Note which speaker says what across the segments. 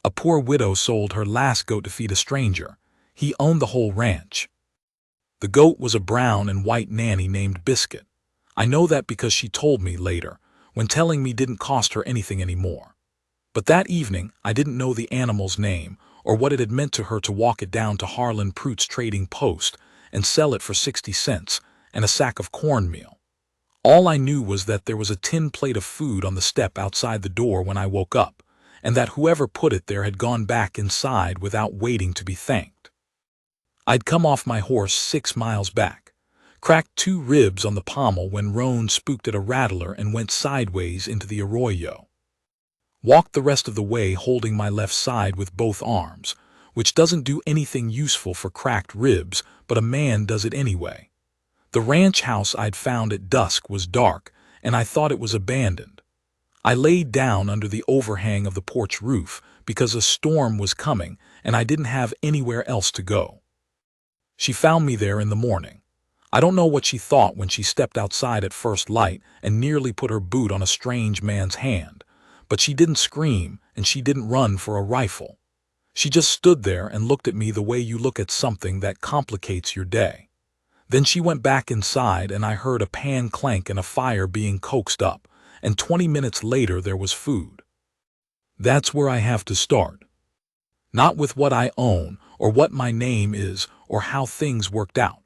Speaker 1: A poor widow sold her last goat to feed a stranger. He owned the whole ranch. The goat was a brown and white nanny named Biscuit. I know that because she told me later, when telling me didn't cost her anything anymore. But that evening, I didn't know the animal's name or what it had meant to her to walk it down to Harlan Prute's trading post and sell it for 60 cents and a sack of cornmeal. All I knew was that there was a tin plate of food on the step outside the door when I woke up, and that whoever put it there had gone back inside without waiting to be thanked. I'd come off my horse 6 miles back, cracked 2 ribs on the pommel when Roan spooked at a rattler and went sideways into the arroyo. Walked the rest of the way holding my left side with both arms, which doesn't do anything useful for cracked ribs, but a man does it anyway. The ranch house I'd found at dusk was dark, and I thought it was abandoned. I laid down under the overhang of the porch roof because a storm was coming and I didn't have anywhere else to go. She found me there in the morning. I don't know what she thought when she stepped outside at first light and nearly put her boot on a strange man's hand, but she didn't scream and she didn't run for a rifle. She just stood there and looked at me the way you look at something that complicates your day. Then she went back inside and I heard a pan clank and a fire being coaxed up, and 20 minutes later there was food. That's where I have to start. Not with what I own or what my name is or how things worked out.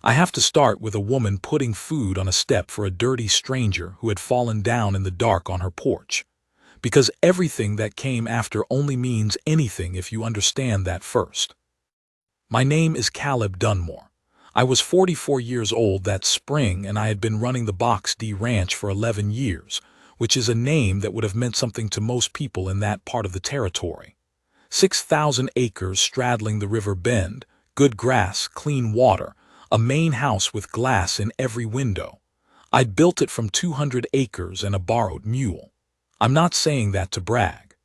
Speaker 1: I have to start with a woman putting food on a step for a dirty stranger who had fallen down in the dark on her porch. Because everything that came after only means anything if you understand that first. My name is Caleb Dunmore. I was 44 years old that spring and I had been running the Box D Ranch for 11 years, which is a name that would have meant something to most people in that part of the territory. 6,000 acres straddling the river bend, good grass, clean water, a main house with glass in every window. I'd built it from 200 acres and a borrowed mule. I'm not saying that to brag.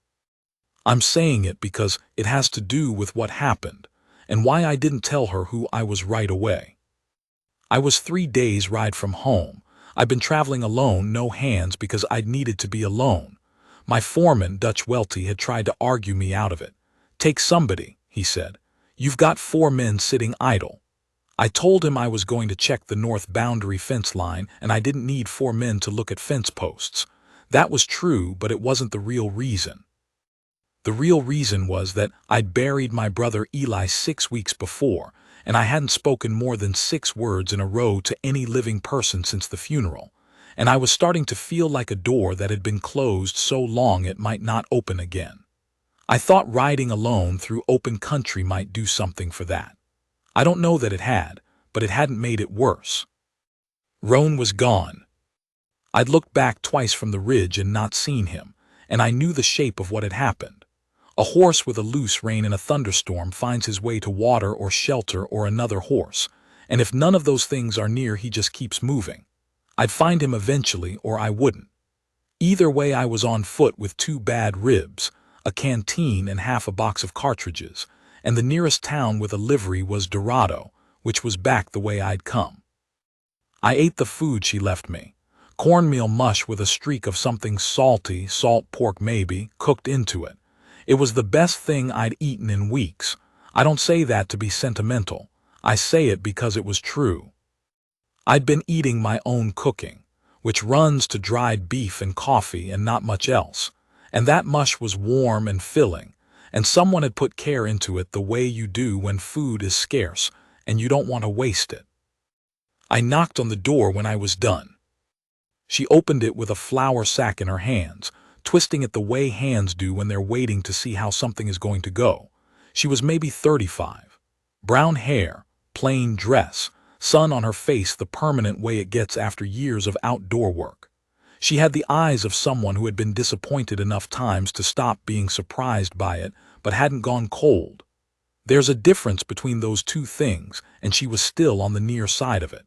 Speaker 1: I'm saying it because it has to do with what happened and why I didn't tell her who I was right away. I was 3 days' ride from home. I'd been traveling alone, no hands, because I'd needed to be alone. My foreman, Dutch Welty, had tried to argue me out of it. Take somebody, he said. You've got 4 men sitting idle. I told him I was going to check the north boundary fence line and I didn't need 4 men to look at fence posts. That was true, but it wasn't the real reason. The real reason was that I'd buried my brother Eli 6 weeks before, and I hadn't spoken more than 6 words in a row to any living person since the funeral, and I was starting to feel like a door that had been closed so long it might not open again. I thought riding alone through open country might do something for that. I don't know that it had, but it hadn't made it worse. Roan was gone. I'd looked back twice from the ridge and not seen him, and I knew the shape of what had happened. A horse with a loose rein in a thunderstorm finds his way to water or shelter or another horse, and if none of those things are near, he just keeps moving. I'd find him eventually or I wouldn't. Either way, I was on foot with 2 bad ribs, a canteen and half a box of cartridges, and the nearest town with a livery was Dorado, which was back the way I'd come. I ate the food she left me. Cornmeal mush with a streak of something salty, salt pork maybe, cooked into it. It was the best thing I'd eaten in weeks. I don't say that to be sentimental. I say it because it was true. I'd been eating my own cooking, which runs to dried beef and coffee and not much else, and that mush was warm and filling, and someone had put care into it the way you do when food is scarce and you don't want to waste it. I knocked on the door when I was done. She opened it with a flour sack in her hands, twisting it the way hands do when they're waiting to see how something is going to go. She was maybe 35. Brown hair, plain dress, sun on her face the permanent way it gets after years of outdoor work. She had the eyes of someone who had been disappointed enough times to stop being surprised by it, but hadn't gone cold. There's a difference between those 2 things, and she was still on the near side of it.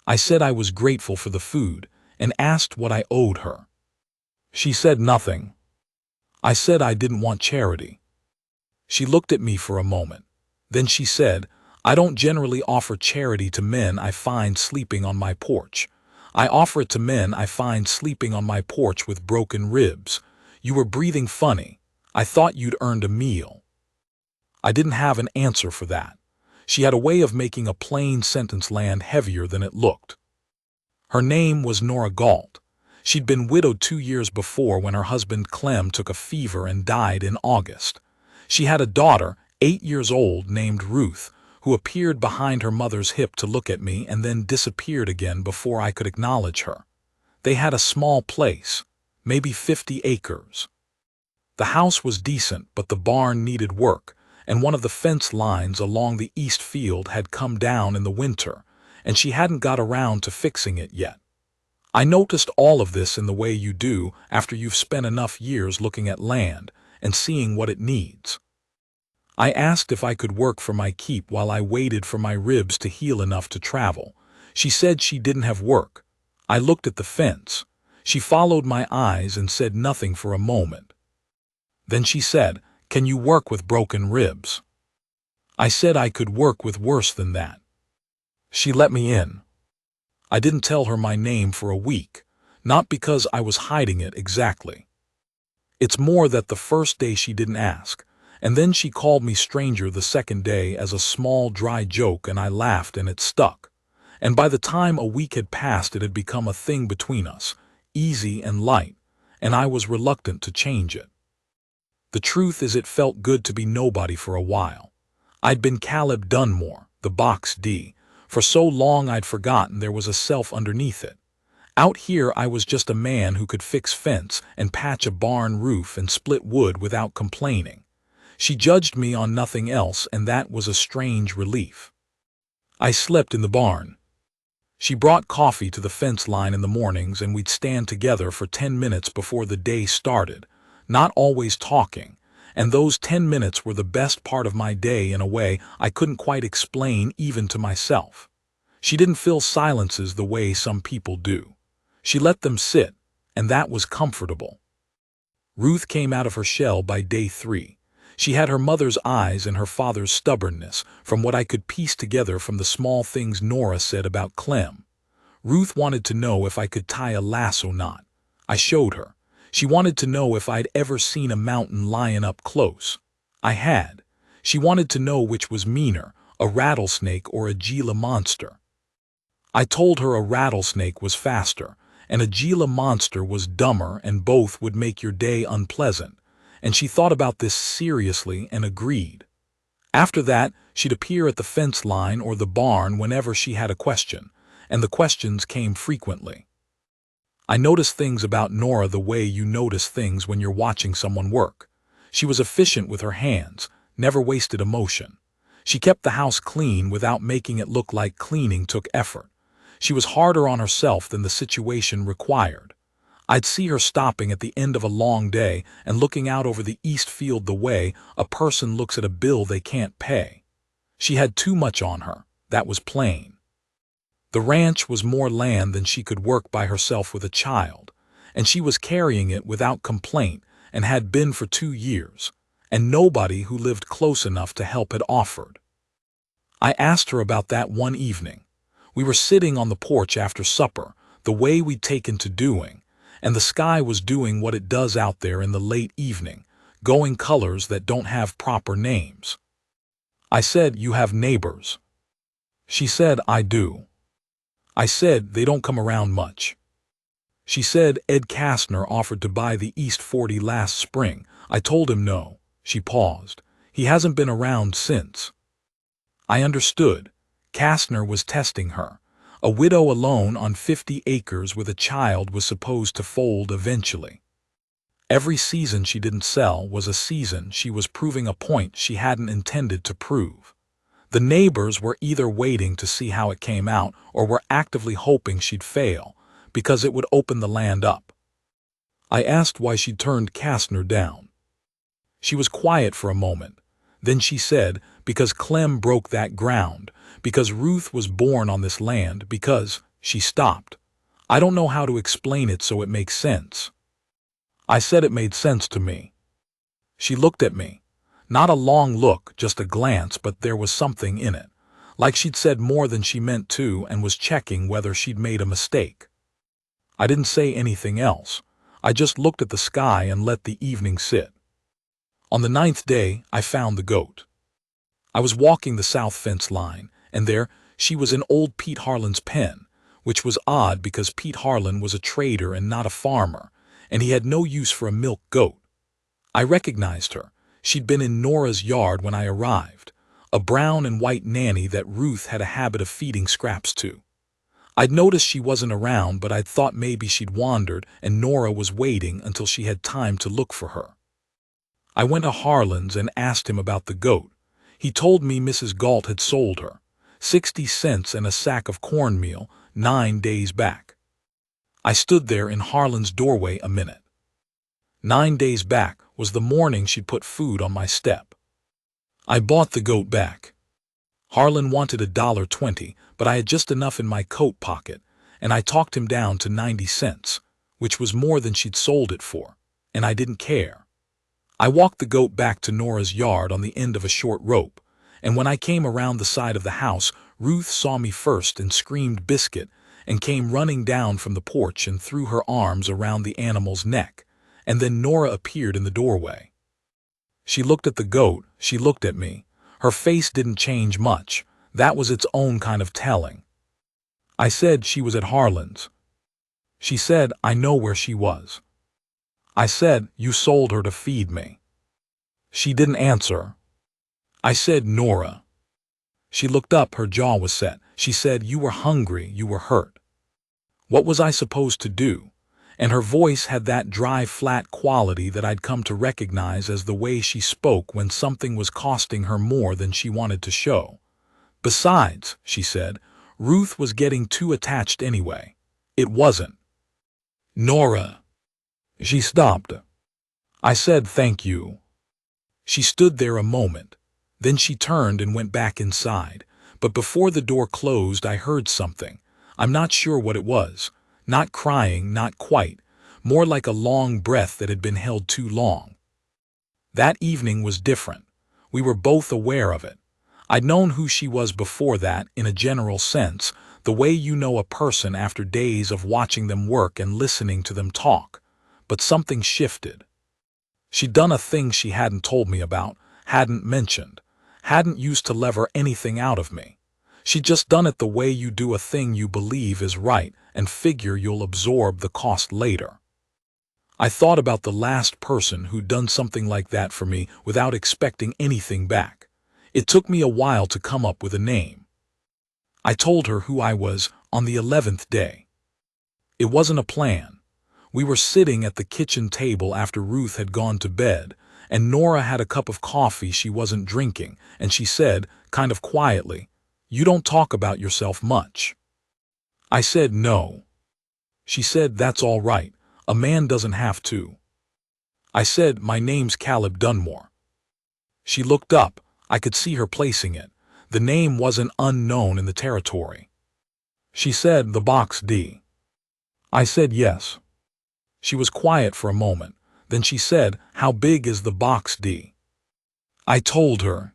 Speaker 1: I said I was grateful for the food and asked what I owed her. She said nothing. I said I didn't want charity. She looked at me for a moment. Then she said, I don't generally offer charity to men I find sleeping on my porch. I offer it to men I find sleeping on my porch with broken ribs. You were breathing funny. I thought you'd earned a meal." I didn't have an answer for that. She had a way of making a plain sentence land heavier than it looked. Her name was Nora Galt. She'd been widowed 2 years before when her husband Clem took a fever and died in August. She had a daughter, 8 years old, named Ruth, who appeared behind her mother's hip to look at me and then disappeared again before I could acknowledge her. They had a small place, maybe 50 acres. The house was decent, but the barn needed work, and one of the fence lines along the east field had come down in the winter, and she hadn't got around to fixing it yet. I noticed all of this in the way you do after you've spent enough years looking at land and seeing what it needs. I asked if I could work for my keep while I waited for my ribs to heal enough to travel. She said she didn't have work. I looked at the fence. She followed my eyes and said nothing for a moment. Then she said, "Can you work with broken ribs?" I said I could work with worse than that. She let me in. I didn't tell her my name for a week, not because I was hiding it exactly. It's more that the first day she didn't ask, and then she called me stranger the second day as a small dry joke, and I laughed and it stuck. And by the time a week had passed, it had become a thing between us, easy and light, and I was reluctant to change it. The truth is, it felt good to be nobody for a while. I'd been Caleb Dunmore, the Box D. For so long I'd forgotten there was a self underneath it. Out here I was just a man who could fix fence and patch a barn roof and split wood without complaining. She judged me on nothing else, and that was a strange relief. I slept in the barn. She brought coffee to the fence line in the mornings, and we'd stand together for 10 minutes before the day started, not always talking, and those 10 minutes were the best part of my day in a way I couldn't quite explain even to myself. She didn't fill silences the way some people do. She let them sit, and that was comfortable. Ruth came out of her shell by day 3. She had her mother's eyes and her father's stubbornness, from what I could piece together from the small things Nora said about Clem. Ruth wanted to know if I could tie a lasso knot. I showed her. She wanted to know if I'd ever seen a mountain lion up close. I had. She wanted to know which was meaner, a rattlesnake or a Gila monster. I told her a rattlesnake was faster, and a Gila monster was dumber, and both would make your day unpleasant, and she thought about this seriously and agreed. After that, she'd appear at the fence line or the barn whenever she had a question, and the questions came frequently. I noticed things about Nora the way you notice things when you're watching someone work. She was efficient with her hands, never wasted emotion. She kept the house clean without making it look like cleaning took effort. She was harder on herself than the situation required. I'd see her stopping at the end of a long day and looking out over the east field the way a person looks at a bill they can't pay. She had too much on her, that was plain. The ranch was more land than she could work by herself with a child, and she was carrying it without complaint and had been for 2 years, and nobody who lived close enough to help had offered. I asked her about that one evening. We were sitting on the porch after supper, the way we'd taken to doing, and the sky was doing what it does out there in the late evening, going colors that don't have proper names. I said, "You have neighbors?" She said, "I do." I said, "They don't come around much." She said, "Ed Kastner offered to buy the East 40 last spring." I told him no. She paused. "He hasn't been around since." I understood. Kastner was testing her. A widow alone on 50 acres with a child was supposed to fold eventually. Every season she didn't sell was a season she was proving a point she hadn't intended to prove. The neighbors were either waiting to see how it came out or were actively hoping she'd fail, because it would open the land up. I asked why she'd turned Kastner down. She was quiet for a moment. Then she said, "Because Clem broke that ground, because Ruth was born on this land, because—" She stopped. "I don't know how to explain it so it makes sense." I said it made sense to me. She looked at me. Not a long look, just a glance, but there was something in it. Like she'd said more than she meant to and was checking whether she'd made a mistake. I didn't say anything else. I just looked at the sky and let the evening sit. On the 9th day, I found the goat. I was walking the south fence line, and there she was in old Pete Harlan's pen, which was odd because Pete Harlan was a trader and not a farmer, and he had no use for a milk goat. I recognized her. She'd been in Nora's yard when I arrived, a brown and white nanny that Ruth had a habit of feeding scraps to. I'd noticed she wasn't around, but I'd thought maybe she'd wandered and Nora was waiting until she had time to look for her. I went to Harlan's and asked him about the goat. He told me Mrs. Galt had sold her, 60 cents and a sack of cornmeal, 9 days back. I stood there in Harlan's doorway a minute. 9 days back was the morning she'd put food on my step. I bought the goat back. Harlan wanted $1.20, but I had just enough in my coat pocket, and I talked him down to 90 cents, which was more than she'd sold it for, and I didn't care. I walked the goat back to Nora's yard on the end of a short rope, and when I came around the side of the house, Ruth saw me first and screamed "Biscuit," and came running down from the porch and threw her arms around the animal's neck, and then Nora appeared in the doorway. She looked at the goat, she looked at me. Her face didn't change much. That was its own kind of telling. I said she was at Harlan's. She said, I know where she was. I said, you sold her to feed me. She didn't answer. I said, Nora. She looked up, her jaw was set. She said, you were hungry, you were hurt. What was I supposed to do? And her voice had that dry, flat quality that I'd come to recognize as the way she spoke when something was costing her more than she wanted to show. Besides, she said, Ruth was getting too attached anyway. It wasn't. Nora. She stopped. I said, thank you. She stood there a moment. Then she turned and went back inside. But before the door closed, I heard something. I'm not sure what it was. Not crying, not quite. More like a long breath that had been held too long. That evening was different. We were both aware of it. I'd known who she was before that, in a general sense, the way you know a person after days of watching them work and listening to them talk. But something shifted. She'd done a thing she hadn't told me about, hadn't mentioned, hadn't used to lever anything out of me. She'd just done it the way you do a thing you believe is right and figure you'll absorb the cost later. I thought about the last person who'd done something like that for me without expecting anything back. It took me a while to come up with a name. I told her who I was on the 11th day. It wasn't a plan. We were sitting at the kitchen table after Ruth had gone to bed, and Nora had a cup of coffee she wasn't drinking, and she said, kind of quietly, you don't talk about yourself much. I said no. She said, that's all right. A man doesn't have to. I said, my name's Caleb Dunmore. She looked up. I could see her placing it. The name wasn't unknown in the territory. She said, the Box D. I said yes. She was quiet for a moment. Then she said, how big is the Box D? I told her.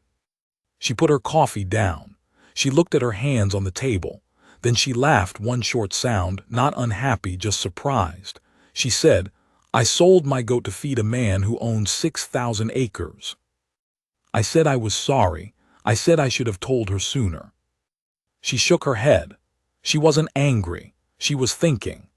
Speaker 1: She put her coffee down. She looked at her hands on the table. Then she laughed, one short sound, not unhappy, just surprised. She said, I sold my goat to feed a man who owned 6,000 acres. I said I was sorry. I said I should have told her sooner. She shook her head. She wasn't angry. She was thinking.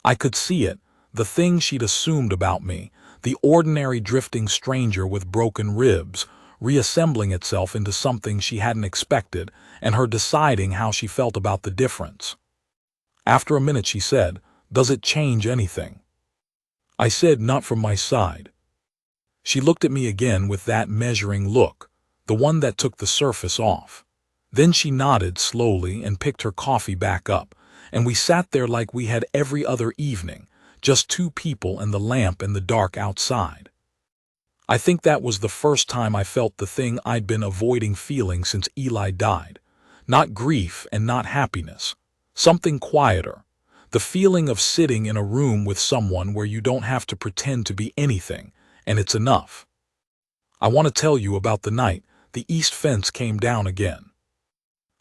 Speaker 1: I could see it, the thing she'd assumed about me, the ordinary drifting stranger with broken ribs, reassembling itself into something she hadn't expected, and her deciding how she felt about the difference. After a minute she said, does it change anything? I said, not from my side. She looked at me again with that measuring look, the one that took the surface off. Then she nodded slowly and picked her coffee back up, and we sat there like we had every other evening, just two people and the lamp in the dark outside. I think that was the first time I felt the thing I'd been avoiding feeling since Eli died. Not grief and not happiness. Something quieter. The feeling of sitting in a room with someone where you don't have to pretend to be anything, and it's enough. I want to tell you about the night the east fence came down again.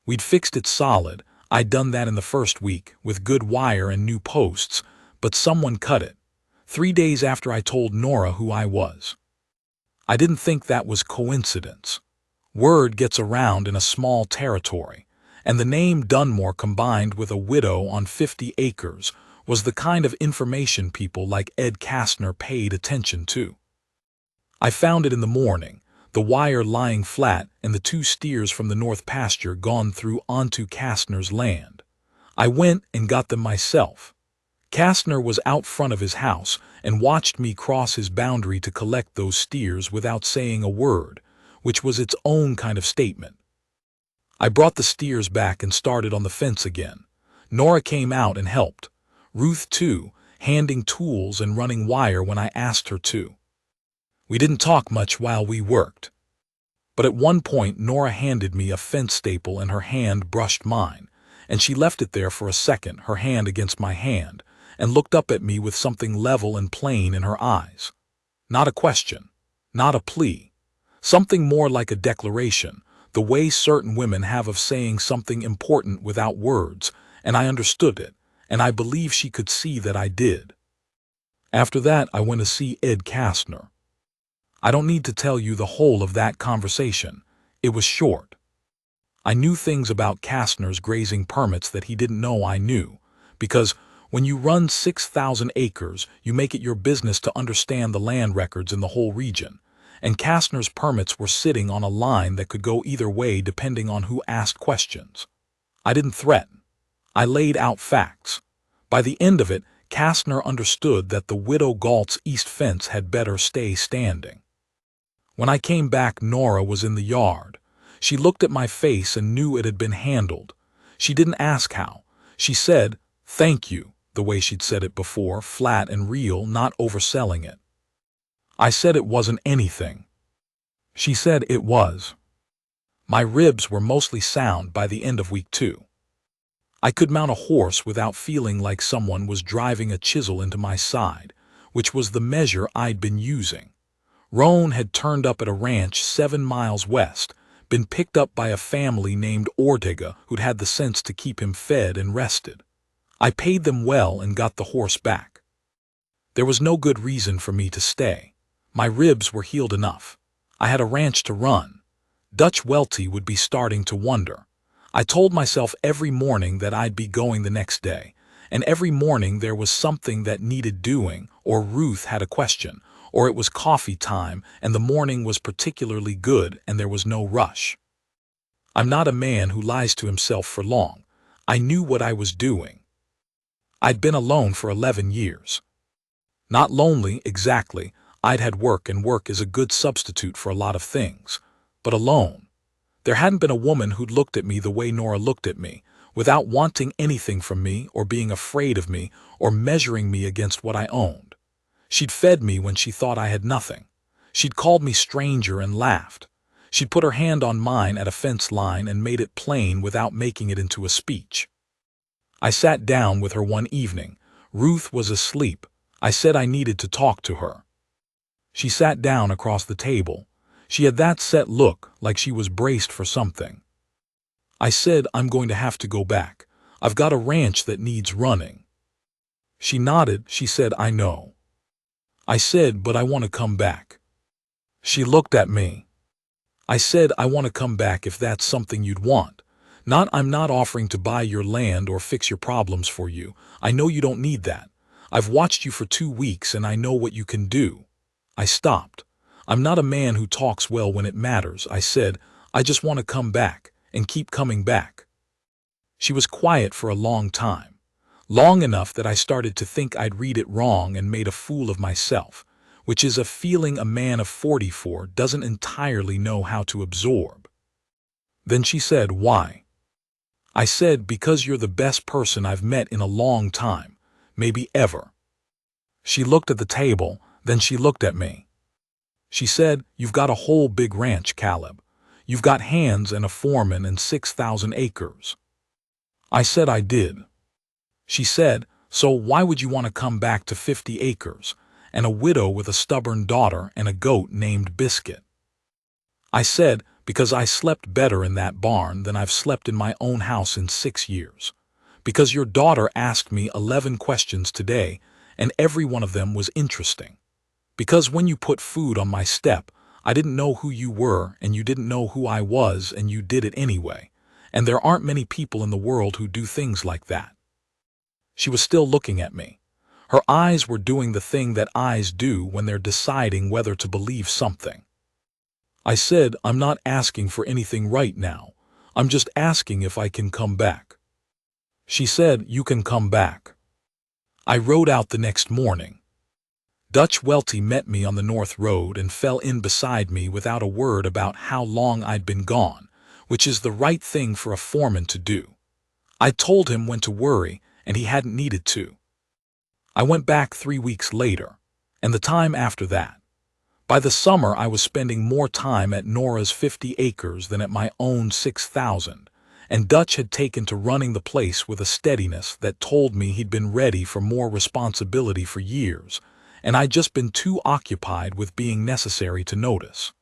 Speaker 1: We'd fixed it solid. I'd done that in the first week, with good wire and new posts, but someone cut it. 3 days after I told Nora who I was. I didn't think that was coincidence. Word gets around in a small territory, and the name Dunmore combined with a widow on 50 acres was the kind of information people like Ed Kastner paid attention to. I found it in the morning, the wire lying flat and the 2 steers from the north pasture gone through onto Kastner's land. I went and got them myself. Kastner was out front of his house and watched me cross his boundary to collect those steers without saying a word, which was its own kind of statement. I brought the steers back and started on the fence again. Nora came out and helped. Ruth too, handing tools and running wire when I asked her to. We didn't talk much while we worked. But at one point Nora handed me a fence staple and her hand brushed mine, and she left it there for a second, her hand against my hand, and looked up at me with something level and plain in her eyes. Not a question, not a plea. Something more like a declaration, the way certain women have of saying something important without words, and I understood it, and I believe she could see that I did. After that I went to see Ed Kastner. I don't need to tell you the whole of that conversation. It was short. I knew things about Kastner's grazing permits that he didn't know I knew, because when you run 6,000 acres, you make it your business to understand the land records in the whole region, and Kastner's permits were sitting on a line that could go either way depending on who asked questions. I didn't threaten. I laid out facts. By the end of it, Kastner understood that the Widow Galt's east fence had better stay standing. When I came back, Nora was in the yard. She looked at my face and knew it had been handled. She didn't ask how. She said, "Thank you," the way she'd said it before, flat and real, not overselling it. I said it wasn't anything. She said it was. My ribs were mostly sound by the end of week 2. I could mount a horse without feeling like someone was driving a chisel into my side, which was the measure I'd been using. Roan had turned up at a ranch 7 miles west, been picked up by a family named Ortega who'd had the sense to keep him fed and rested. I paid them well and got the horse back. There was no good reason for me to stay. My ribs were healed enough. I had a ranch to run. Dutch Welty would be starting to wonder. I told myself every morning that I'd be going the next day, and every morning there was something that needed doing, or Ruth had a question, or it was coffee time and the morning was particularly good and there was no rush. I'm not a man who lies to himself for long. I knew what I was doing. I'd been alone for 11 years. Not lonely, exactly. I'd had work, and work is a good substitute for a lot of things. But alone. There hadn't been a woman who'd looked at me the way Nora looked at me, without wanting anything from me or being afraid of me or measuring me against what I owned. She'd fed me when she thought I had nothing. She'd called me stranger and laughed. She'd put her hand on mine at a fence line and made it plain without making it into a speech. I sat down with her one evening. Ruth was asleep. I said I needed to talk to her. She sat down across the table. She had that set look, like she was braced for something. I said, "I'm going to have to go back. I've got a ranch that needs running." She nodded. She said, "I know." I said, "But I want to come back." She looked at me. I said, "I want to come back if that's something you'd want. I'm not offering to buy your land or fix your problems for you. I know you don't need that. I've watched you for 2 weeks and I know what you can do." I stopped. "I'm not a man who talks well when it matters," I said. "I just want to come back and keep coming back." She was quiet for a long time. Long enough that I started to think I'd read it wrong and made a fool of myself, which is a feeling a man of 44 doesn't entirely know how to absorb. Then she said, "Why?" I said, "Because you're the best person I've met in a long time, maybe ever." She looked at the table, then she looked at me. She said, "You've got a whole big ranch, Caleb. You've got hands and a foreman and 6,000 acres. I said I did. She said, "So why would you want to come back to 50 acres, and a widow with a stubborn daughter and a goat named Biscuit?" I said, "Because I slept better in that barn than I've slept in my own house in 6 years. Because your daughter asked me 11 questions today, and every one of them was interesting. Because when you put food on my step, I didn't know who you were, and you didn't know who I was, and you did it anyway. And there aren't many people in the world who do things like that." She was still looking at me. Her eyes were doing the thing that eyes do when they're deciding whether to believe something. I said, "I'm not asking for anything right now. I'm just asking if I can come back." She said, "You can come back." I rode out the next morning. Dutch Welty met me on the North Road and fell in beside me without a word about how long I'd been gone, which is the right thing for a foreman to do. I told him when to worry, and he hadn't needed to. I went back 3 weeks later, and the time after that. By the summer, I was spending more time at Nora's 50 acres than at my own 6,000, and Dutch had taken to running the place with a steadiness that told me he'd been ready for more responsibility for years, and I'd just been too occupied with being necessary to notice.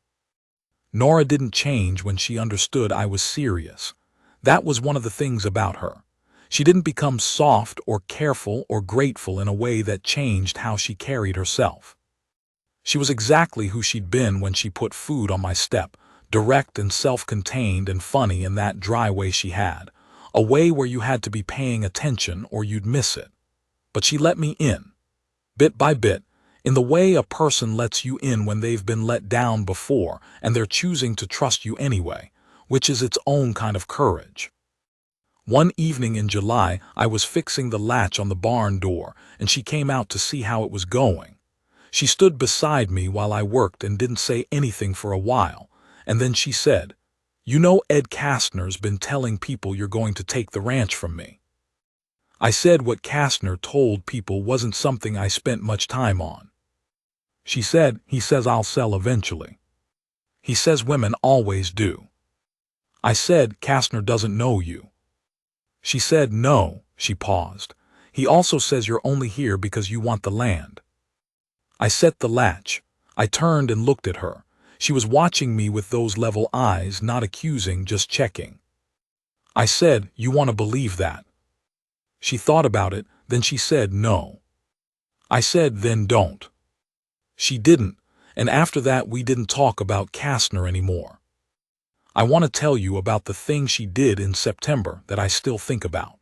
Speaker 1: Nora didn't change when she understood I was serious. That was one of the things about her. She didn't become soft or careful or grateful in a way that changed how she carried herself. She was exactly who she'd been when she put food on my step, direct and self-contained and funny in that dry way she had, a way where you had to be paying attention or you'd miss it. But she let me in, bit by bit, in the way a person lets you in when they've been let down before and they're choosing to trust you anyway, which is its own kind of courage. One evening in July, I was fixing the latch on the barn door, and she came out to see how it was going. She stood beside me while I worked and didn't say anything for a while, and then she said, "You know Ed Kastner's been telling people you're going to take the ranch from me." I said what Kastner told people wasn't something I spent much time on. She said, "He says I'll sell eventually. He says women always do." I said, "Kastner doesn't know you." She said, "No," she paused. "He also says you're only here because you want the land." I set the latch. I turned and looked at her. She was watching me with those level eyes, not accusing, just checking. I said, "You want to believe that?" She thought about it, then she said, "No." I said, "Then don't." She didn't, and after that we didn't talk about Kastner anymore. I want to tell you about the thing she did in September that I still think about.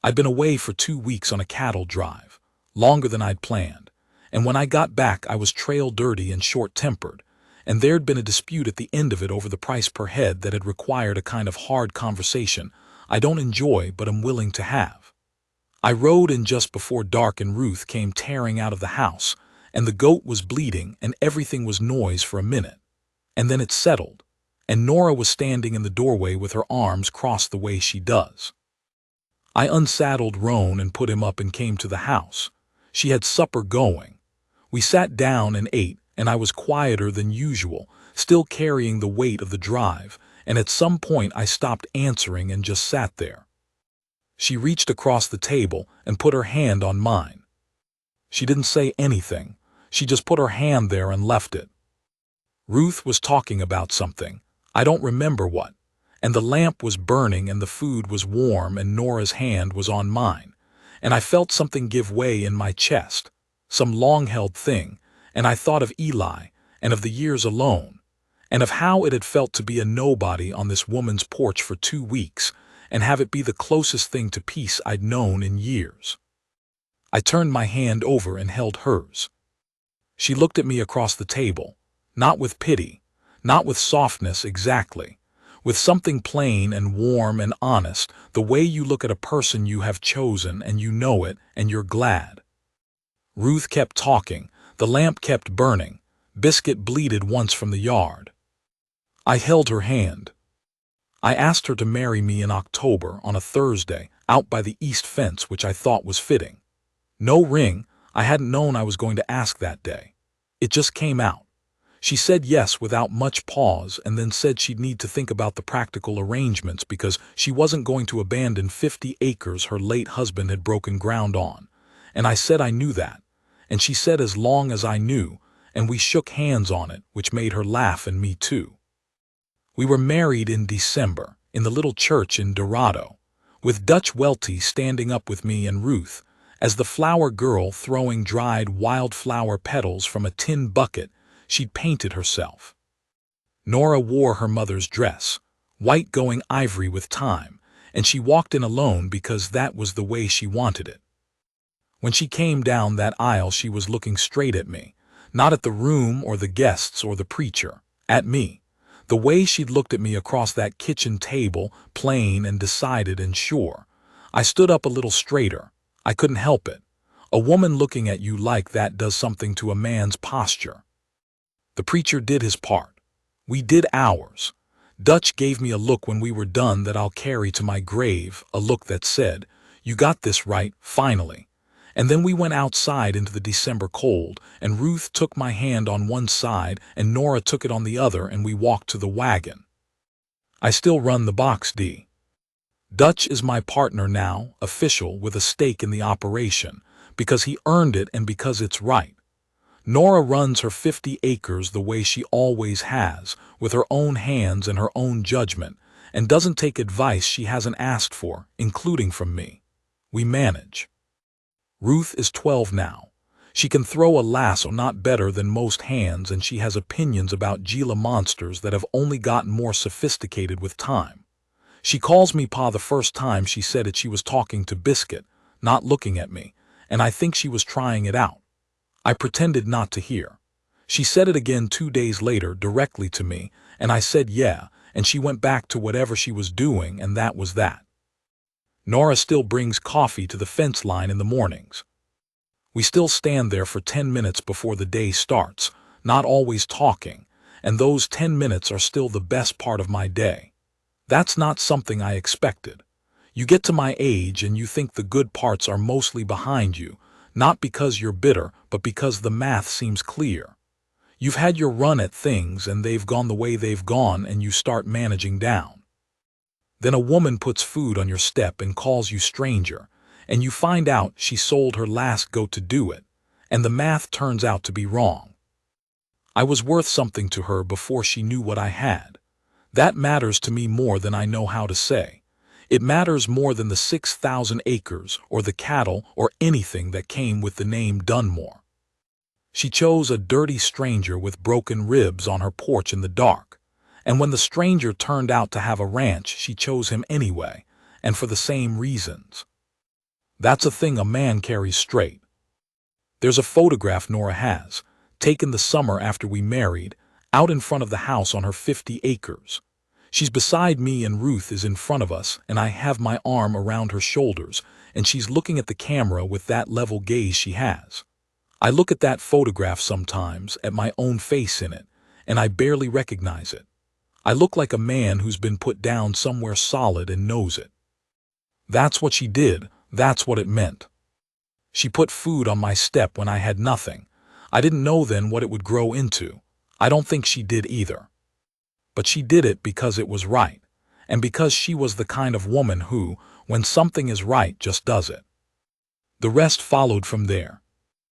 Speaker 1: I'd been away for 2 weeks on a cattle drive, longer than I'd planned, and when I got back I was trail dirty and short-tempered, and there'd been a dispute at the end of it over the price per head that had required a kind of hard conversation I don't enjoy but am willing to have. I rode in just before dark and Ruth came tearing out of the house, and the goat was bleeding and everything was noise for a minute, and then it settled, and Nora was standing in the doorway with her arms crossed the way she does. I unsaddled Roan and put him up and came to the house. She had supper going. We sat down and ate, and I was quieter than usual, still carrying the weight of the drive, and at some point I stopped answering and just sat there. She reached across the table and put her hand on mine. She didn't say anything. She just put her hand there and left it. Ruth was talking about something. I don't remember what, and the lamp was burning and the food was warm and Nora's hand was on mine, and I felt something give way in my chest, some long-held thing, and I thought of Eli and of the years alone, and of how it had felt to be a nobody on this woman's porch for 2 weeks and have it be the closest thing to peace I'd known in years. I turned my hand over and held hers. She looked at me across the table, not with pity, not with softness exactly, with something plain and warm and honest, the way you look at a person you have chosen and you know it and you're glad. Ruth kept talking, the lamp kept burning, Biscuit bleated once from the yard. I held her hand. I asked her to marry me in October on a Thursday, out by the east fence, which I thought was fitting. No ring, I hadn't known I was going to ask that day. It just came out. She said yes without much pause and then said she'd need to think about the practical arrangements because she wasn't going to abandon 50 acres her late husband had broken ground on. And I said I knew that. And she said as long as I knew, and we shook hands on it, which made her laugh and me too. We were married in December, in the little church in Dorado, with Dutch Welty standing up with me and Ruth, as the flower girl throwing dried wildflower petals from a tin bucket, She'd painted herself. Nora wore her mother's dress, white going ivory with time, and she walked in alone because that was the way she wanted it. When she came down that aisle, she was looking straight at me, not at the room or the guests or the preacher, at me. The way she'd looked at me across that kitchen table, plain and decided and sure. I stood up a little straighter. I couldn't help it. A woman looking at you like that does something to a man's posture. The preacher did his part. We did ours. Dutch gave me a look when we were done that I'll carry to my grave, a look that said, "You got this right, finally." And then we went outside into the December cold, and Ruth took my hand on one side and Nora took it on the other, and we walked to the wagon. I still run the box D. Dutch is my partner now, official, with a stake in the operation, because he earned it and because it's right. Nora runs her 50 acres the way she always has, with her own hands and her own judgment, and doesn't take advice she hasn't asked for, including from me. We manage. Ruth is 12 now. She can throw a lasso not better than most hands, and she has opinions about Gila monsters that have only gotten more sophisticated with time. She calls me Pa the first time she said it. She was talking to Biscuit, not looking at me, and I think she was trying it out. I pretended not to hear. She said it again 2 days later directly to me, and I said yeah, and she went back to whatever she was doing, and that was that. Nora still brings coffee to the fence line in the mornings. We still stand there for 10 minutes before the day starts, not always talking, and those 10 minutes are still the best part of my day. That's not something I expected. You get to my age and you think the good parts are mostly behind you, not because you're bitter, but because the math seems clear. You've had your run at things and they've gone the way they've gone, and you start managing down. Then a woman puts food on your step and calls you stranger, and you find out she sold her last goat to do it, and the math turns out to be wrong. I was worth something to her before she knew what I had. That matters to me more than I know how to say. It matters more than the 6,000 acres or the cattle or anything that came with the name Dunmore. She chose a dirty stranger with broken ribs on her porch in the dark. And when the stranger turned out to have a ranch, she chose him anyway, and for the same reasons. That's a thing a man carries straight. There's a photograph Nora has, taken the summer after we married, out in front of the house on her 50 acres. She's beside me and Ruth is in front of us, and I have my arm around her shoulders, and she's looking at the camera with that level gaze she has. I look at that photograph sometimes, at my own face in it, and I barely recognize it. I look like a man who's been put down somewhere solid and knows it. That's what she did. That's what it meant. She put food on my step when I had nothing. I didn't know then what it would grow into. I don't think she did either. But she did it because it was right, and because she was the kind of woman who, when something is right, just does it. The rest followed from there.